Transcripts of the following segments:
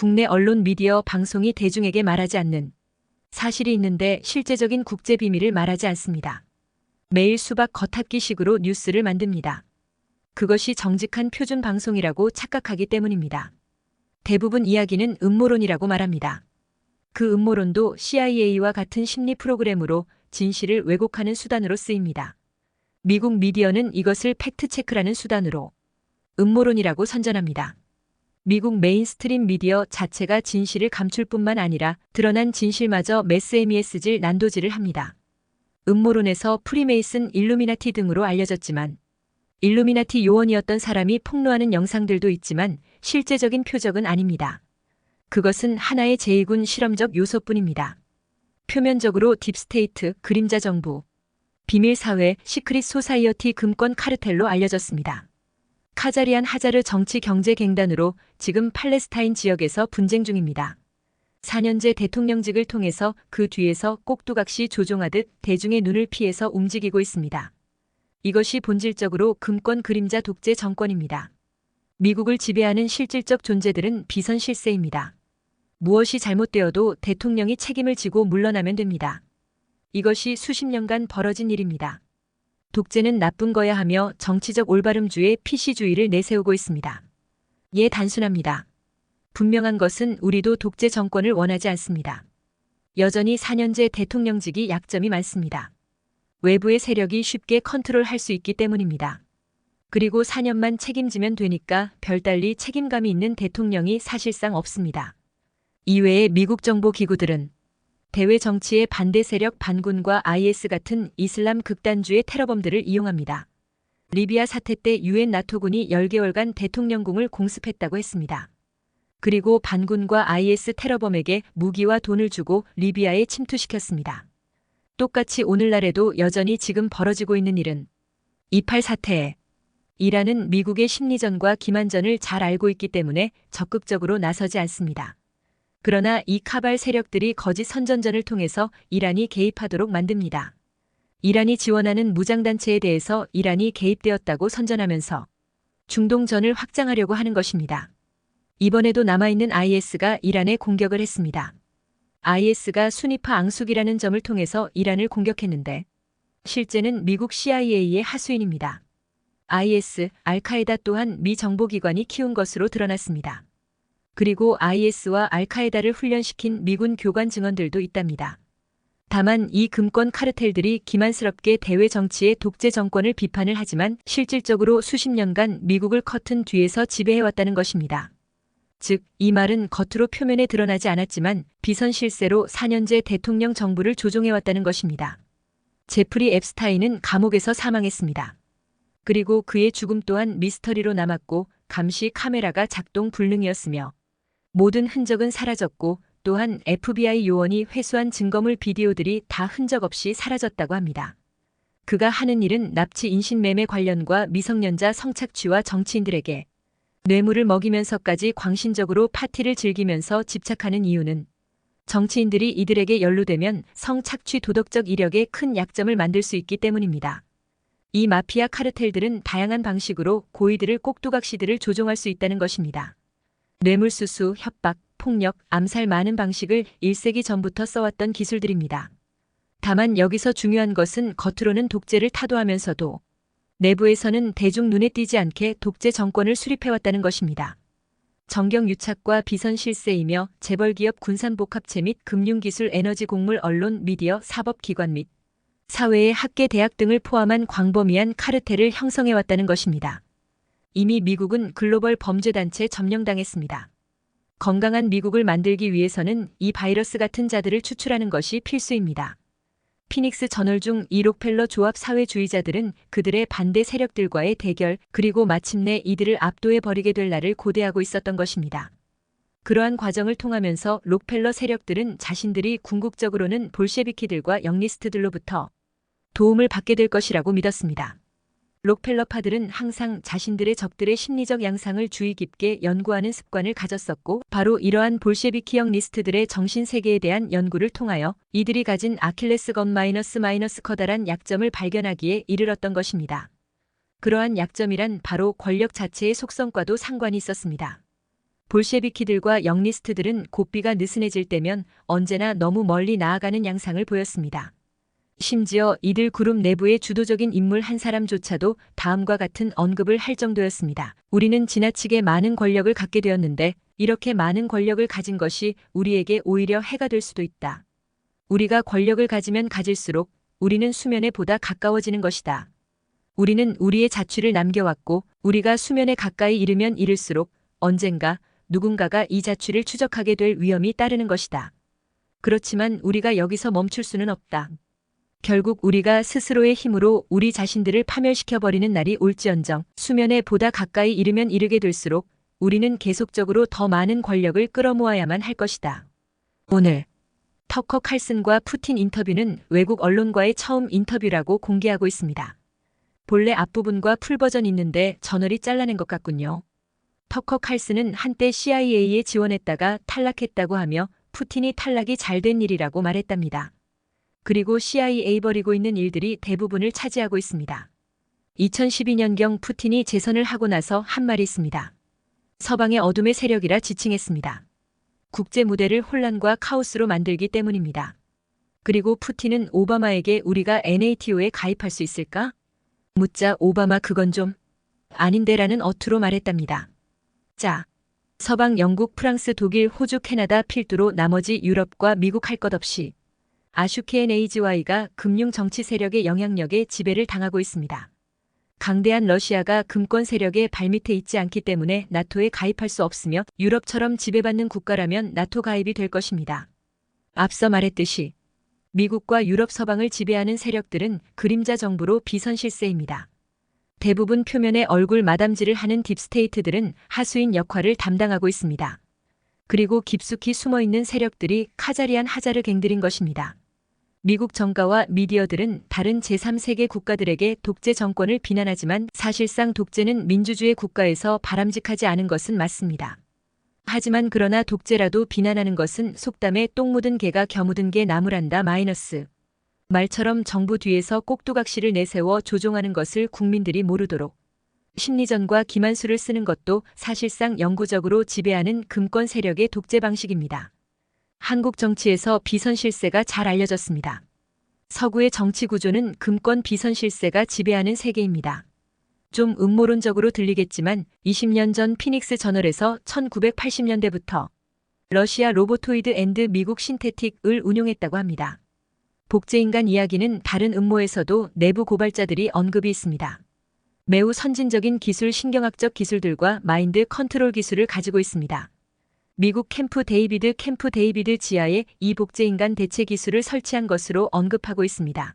국내 언론 미디어 방송이 대중에게 말하지 않는 사실이 있는데 실제적인 국제 비밀을 말하지 않습니다. 매일 수박 겉핥기식으로 뉴스를 만듭니다. 그것이 정직한 표준 방송이라고 착각하기 때문입니다. 대부분 이야기는 음모론이라고 말합니다. 그 음모론도 CIA와 같은 심리 프로그램으로 진실을 왜곡하는 수단으로 쓰입니다. 미국 미디어는 이것을 팩트체크라는 수단으로 음모론이라고 선전합니다. 미국 메인스트림 미디어 자체가 진실을 감출 뿐만 아니라 드러난 진실마저 매스메스질 난도질을 합니다. 음모론에서 프리메이슨, 일루미나티 등으로 알려졌지만 일루미나티 요원이었던 사람이 폭로하는 영상들도 있지만 실제적인 표적은 아닙니다. 그것은 하나의 제2군 실험적 요소뿐입니다. 표면적으로 딥스테이트, 그림자 정부, 비밀사회, 시크릿 소사이어티 금권 카르텔로 알려졌습니다. 카자리안 하자르 정치-경제-갱단으로 지금 팔레스타인 지역에서 분쟁 중입니다. 4년제 대통령직을 통해서 그 뒤에서 꼭두각시 조종하듯 대중의 눈을 피해서 움직이고 있습니다. 이것이 본질적으로 금권 그림자 독재 정권입니다. 미국을 지배하는 실질적 존재들은 비선 실세입니다. 무엇이 잘못되어도 대통령이 책임을 지고 물러나면 됩니다. 이것이 수십 년간 벌어진 일입니다. 독재는 나쁜 거야 하며 정치적 올바름주의 PC주의를 내세우고 있습니다. 예, 단순합니다. 분명한 것은 우리도 독재 정권을 원하지 않습니다. 여전히 4년제 대통령직이 약점이 많습니다. 외부의 세력이 쉽게 컨트롤할 수 있기 때문입니다. 그리고 4년만 책임지면 되니까 별달리 책임감이 있는 대통령이 사실상 없습니다. 이외에 미국 정보기구들은 대외 정치의 반대 세력 반군과 IS 같은 이슬람 극단주의 테러범들을 이용합니다. 리비아 사태 때 UN 나토군이 10개월간 대통령궁을 공습했다고 했습니다. 그리고 반군과 IS 테러범에게 무기와 돈을 주고 리비아에 침투시켰습니다. 똑같이 오늘날에도 여전히 지금 벌어지고 있는 일은 28 사태에 이란은 미국의 심리전과 기만전을 잘 알고 있기 때문에 적극적으로 나서지 않습니다. 그러나 이 카발 세력들이 거짓 선전전을 통해서 이란이 개입하도록 만듭니다. 이란이 지원하는 무장단체에 대해서 이란이 개입되었다고 선전하면서 중동전을 확장하려고 하는 것입니다. 이번에도 남아있는 IS가 이란에 공격을 했습니다. IS가 순위파 앙숙이라는 점을 통해서 이란을 공격했는데 실제는 미국 CIA의 하수인입니다. IS, 알카에다 또한 미 정보기관이 키운 것으로 드러났습니다. 그리고 IS와 알카에다를 훈련시킨 미군 교관 증언들도 있답니다. 다만 이 금권 카르텔들이 기만스럽게 대외 정치의 독재 정권을 비판을 하지만 실질적으로 수십 년간 미국을 커튼 뒤에서 지배해왔다는 것입니다. 즉, 이 말은 겉으로 표면에 드러나지 않았지만 비선 실세로 4년제 대통령 정부를 조종해왔다는 것입니다. 제프리 앱스타인은 감옥에서 사망했습니다. 그리고 그의 죽음 또한 미스터리로 남았고 감시 카메라가 작동 불능이었으며 모든 흔적은 사라졌고 또한 FBI 요원이 회수한 증거물 비디오들이 다 흔적 없이 사라졌다고 합니다. 그가 하는 일은 납치 인신매매 관련과 미성년자 성착취와 정치인들에게 뇌물을 먹이면서까지 광신적으로 파티를 즐기면서 집착하는 이유는 정치인들이 이들에게 연루되면 성착취 도덕적 이력에 큰 약점을 만들 수 있기 때문입니다. 이 마피아 카르텔들은 다양한 방식으로 고위들을 꼭두각시들을 조종할 수 있다는 것입니다. 뇌물수수, 협박, 폭력, 암살 많은 방식을 1세기 전부터 써왔던 기술들입니다. 다만 여기서 중요한 것은 겉으로는 독재를 타도하면서도 내부에서는 대중 눈에 띄지 않게 독재 정권을 수립해왔다는 것입니다. 정경유착과 비선 실세이며 재벌기업 군산복합체 및 금융기술 에너지 곡물 언론 미디어 사법기관 및 사회의 학계 대학 등을 포함한 광범위한 카르텔을 형성해왔다는 것입니다. 이미 미국은 글로벌 범죄단체 점령당했습니다. 건강한 미국을 만들기 위해서는 이 바이러스 같은 자들을 추출하는 것이 필수입니다. 피닉스 저널 중 이 록펠러 조합 사회주의자들은 그들의 반대 세력들과의 대결 그리고 마침내 이들을 압도해버리게 될 날을 고대하고 있었던 것입니다. 그러한 과정을 통하면서 록펠러 세력들은 자신들이 궁극적으로는 볼셰비키들과 영리스트들로부터 도움을 받게 될 것이라고 믿었습니다. 록펠러파들은 항상 자신들의 적들의 심리적 양상을 주의 깊게 연구하는 습관을 가졌었고 바로 이러한 볼셰비키형 리스트들의 정신세계에 대한 연구를 통하여 이들이 가진 아킬레스건 마이너스 커다란 약점을 발견하기에 이르렀던 것입니다. 그러한 약점이란 바로 권력 자체의 속성과도 상관이 있었습니다. 볼셰비키들과 영리스트들은 고삐가 느슨해질 때면 언제나 너무 멀리 나아가는 양상을 보였습니다. 심지어 이들 그룹 내부의 주도적인 인물 한 사람조차도 다음과 같은 언급을 할 정도였습니다. 우리는 지나치게 많은 권력을 갖게 되었는데 이렇게 많은 권력을 가진 것이 우리에게 오히려 해가 될 수도 있다. 우리가 권력을 가지면 가질수록 우리는 수면에 보다 가까워지는 것이다. 우리는 우리의 자취를 남겨왔고 우리가 수면에 가까이 이르면 이를수록 언젠가 누군가가 이 자취를 추적하게 될 위험이 따르는 것이다. 그렇지만 우리가 여기서 멈출 수는 없다. 결국 우리가 스스로의 힘으로 우리 자신들을 파멸시켜버리는 날이 올지언정 수면에 보다 가까이 이르면 이르게 될수록 우리는 계속적으로 더 많은 권력을 끌어모아야만 할 것이다. 오늘 터커 칼슨과 푸틴 인터뷰는 외국 언론과의 처음 인터뷰라고 공개하고 있습니다. 본래 앞부분과 풀버전 있는데 저널이 잘라낸 것 같군요. 터커 칼슨은 한때 CIA에 지원했다가 탈락했다고 하며 푸틴이 탈락이 잘된 일이라고 말했답니다. 그리고 CIA 벌이고 있는 일들이 대부분을 차지하고 있습니다. 2012년경 푸틴이 재선을 하고 나서 한 말이 있습니다. 서방의 어둠의 세력이라 지칭했습니다. 국제 무대를 혼란과 카오스로 만들기 때문입니다. 그리고 푸틴은 오바마에게 우리가 NATO에 가입할 수 있을까? 묻자 오바마 그건 좀 아닌데라는 어투로 말했답니다. 자, 서방 영국, 프랑스, 독일, 호주, 캐나다 필두로 나머지 유럽과 미국 할 것 없이 아슈케NAGY가 금융 정치 세력의 영향력에 지배를 당하고 있습니다. 강대한 러시아가 금권 세력의 발밑에 있지 않기 때문에 나토에 가입할 수 없으며 유럽처럼 지배받는 국가라면 나토 가입이 될 것입니다. 앞서 말했듯이 미국과 유럽 서방을 지배하는 세력들은 그림자 정부로 비선실세입니다. 대부분 표면에 얼굴 마담질을 하는 딥스테이트들은 하수인 역할을 담당하고 있습니다. 그리고 깊숙이 숨어있는 세력들이 카자리안 하자르 갱들인 것입니다. 미국 정가와 미디어들은 다른 제3세계 국가들에게 독재 정권을 비난하지만 사실상 독재는 민주주의 국가에서 바람직하지 않은 것은 맞습니다. 하지만 그러나 독재라도 비난하는 것은 속담에 똥 묻은 개가 겨 묻은 개 나무란다 마이너스. 말처럼 정부 뒤에서 꼭두각시를 내세워 조종하는 것을 국민들이 모르도록 심리전과 기만수를 쓰는 것도 사실상 영구적으로 지배하는 금권 세력의 독재 방식입니다. 한국 정치에서 비선실세가 잘 알려졌습니다. 서구의 정치 구조는 금권 비선실세가 지배하는 세계입니다. 좀 음모론적으로 들리겠지만 20년 전 피닉스 저널에서 1980년대부터 러시아 로보토이드 앤드 미국 신테틱을 운용했다고 합니다. 복제인간 이야기는 다른 음모에서도 내부 고발자들이 언급이 있습니다. 매우 선진적인 기술 신경학적 기술들과 마인드 컨트롤 기술을 가지고 있습니다. 미국 캠프 데이비드 지하에 이 복제인간 대체 기술을 설치한 것으로 언급하고 있습니다.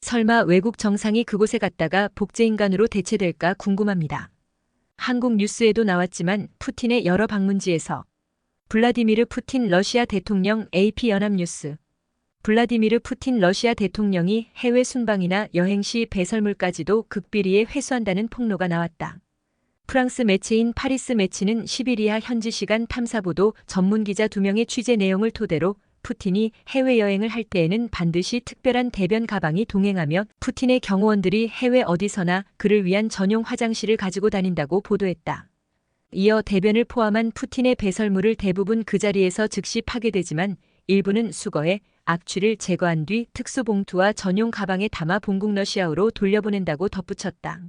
설마 외국 정상이 그곳에 갔다가 복제인간으로 대체될까 궁금합니다. 한국 뉴스에도 나왔지만 푸틴의 여러 방문지에서 블라디미르 푸틴 러시아 대통령 AP연합뉴스 블라디미르 푸틴 러시아 대통령이 해외 순방이나 여행 시 배설물까지도 극비리에 회수한다는 폭로가 나왔다. 프랑스 매체인 파리스 매치는 10일이하 현지 시간 탐사보도 전문기자 2명의 취재 내용을 토대로 푸틴이 해외여행을 할 때에는 반드시 특별한 대변 가방이 동행하며 푸틴의 경호원들이 해외 어디서나 그를 위한 전용 화장실을 가지고 다닌다고 보도했다. 이어 대변을 포함한 푸틴의 배설물을 대부분 그 자리에서 즉시 파괴되지만 일부는 수거해 악취를 제거한 뒤 특수봉투와 전용 가방에 담아 본국 러시아로 돌려보낸다고 덧붙였다.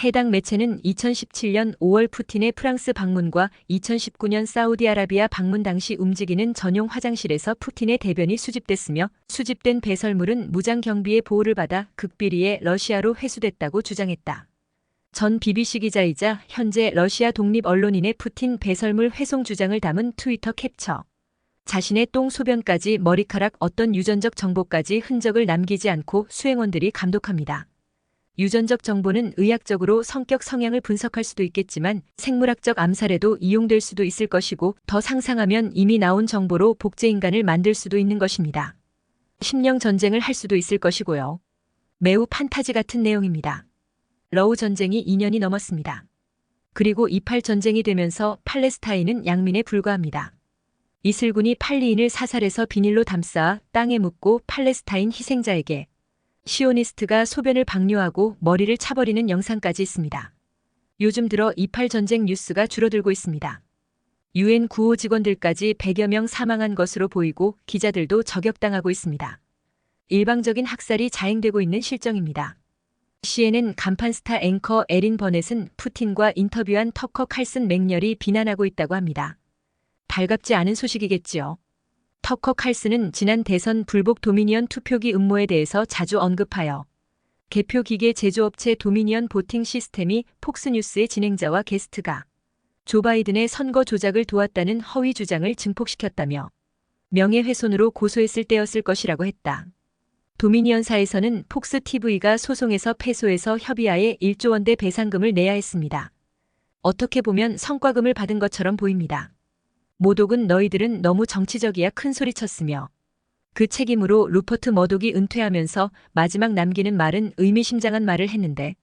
해당 매체는 2017년 5월 푸틴의 프랑스 방문과 2019년 사우디아라비아 방문 당시 움직이는 전용 화장실에서 푸틴의 대변이 수집됐으며 수집된 배설물은 무장 경비의 보호를 받아 극비리에 러시아로 회수됐다고 주장했다. 전 BBC 기자이자 현재 러시아 독립 언론인의 푸틴 배설물 회송 주장을 담은 트위터 캡처. 자신의 똥 소변까지 머리카락 어떤 유전적 정보까지 흔적을 남기지 않고 수행원들이 감독합니다. 유전적 정보는 의학적으로 성격 성향을 분석할 수도 있겠지만 생물학적 암살에도 이용될 수도 있을 것이고 더 상상하면 이미 나온 정보로 복제인간을 만들 수도 있는 것입니다. 심령 전쟁을 할 수도 있을 것이고요. 매우 판타지 같은 내용입니다. 러우 전쟁이 2년이 넘었습니다. 그리고 28 전쟁이 되면서 팔레스타인은 양민에 불과합니다. 이슬군이 팔리인을 사살해서 비닐로 담싸 땅에 묻고 팔레스타인 희생자에게 시오니스트가 소변을 방류하고 머리를 차버리는 영상까지 있습니다. 요즘 들어 28 전쟁 뉴스가 줄어들고 있습니다. UN 구호 직원들까지 100여 명 사망한 것으로 보이고 기자들도 저격당하고 있습니다. 일방적인 학살이 자행되고 있는 실정입니다. CNN 간판 스타 앵커 에린 버넷은 푸틴과 인터뷰한 터커 칼슨 맹렬히 비난하고 있다고 합니다. 달갑지 않은 소식이겠지요. 터커 칼슨은 지난 대선 불복 도미니언 투표기 음모에 대해서 자주 언급하여 개표 기계 제조업체 도미니언 보팅 시스템이 폭스뉴스의 진행자와 게스트가 조 바이든의 선거 조작을 도왔다는 허위 주장을 증폭시켰다며 명예훼손으로 고소했을 때였을 것이라고 했다. 도미니언사에서는 폭스 TV가 소송에서 패소해서 협의하에 1조 원대 배상금을 내야 했습니다. 어떻게 보면 성과금을 받은 것처럼 보입니다. 모독은 너희들은 너무 정치적이야 큰 소리쳤으며 그 책임으로 루퍼트 머독이 은퇴하면서 마지막 남기는 말은 의미심장한 말을 했는데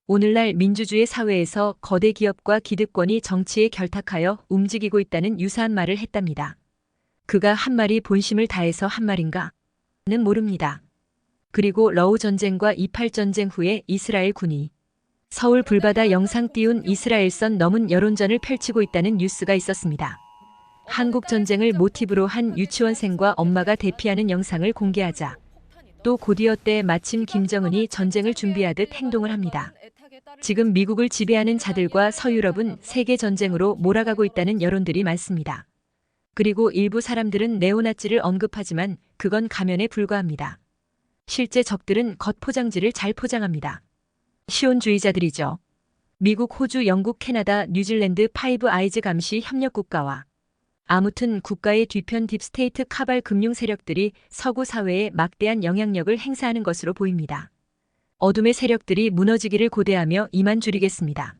오늘날 민주주의 사회에서 거대 기업과 기득권이 정치에 결탁하여 움직이고 있다는 유사한 말을 했답니다. 그가 한 말이 본심을 다해서 한 말인가는 모릅니다. 그리고 러우 전쟁과 28 전쟁 후에 이스라엘 군이 서울 불바다 영상 띄운 이스라엘선 넘은 여론전을 펼치고 있다는 뉴스가 있었습니다. 한국 전쟁을 모티브로 한 유치원생과 엄마가 대피하는 영상을 공개하자 또 곧이어 때 마침 김정은이 전쟁을 준비하듯 행동을 합니다. 지금 미국을 지배하는 자들과 서유럽은 세계 전쟁으로 몰아가고 있다는 여론들이 많습니다. 그리고 일부 사람들은 네오나치를 언급하지만 그건 가면에 불과합니다. 실제 적들은 겉포장지를 잘 포장합니다. 시온주의자들이죠. 미국, 호주, 영국, 캐나다, 뉴질랜드 파이브 아이즈 감시 협력 국가와 아무튼 국가의 뒤편 딥스테이트 카발 금융 세력들이 서구 사회에 막대한 영향력을 행사하는 것으로 보입니다. 어둠의 세력들이 무너지기를 고대하며 이만 줄이겠습니다.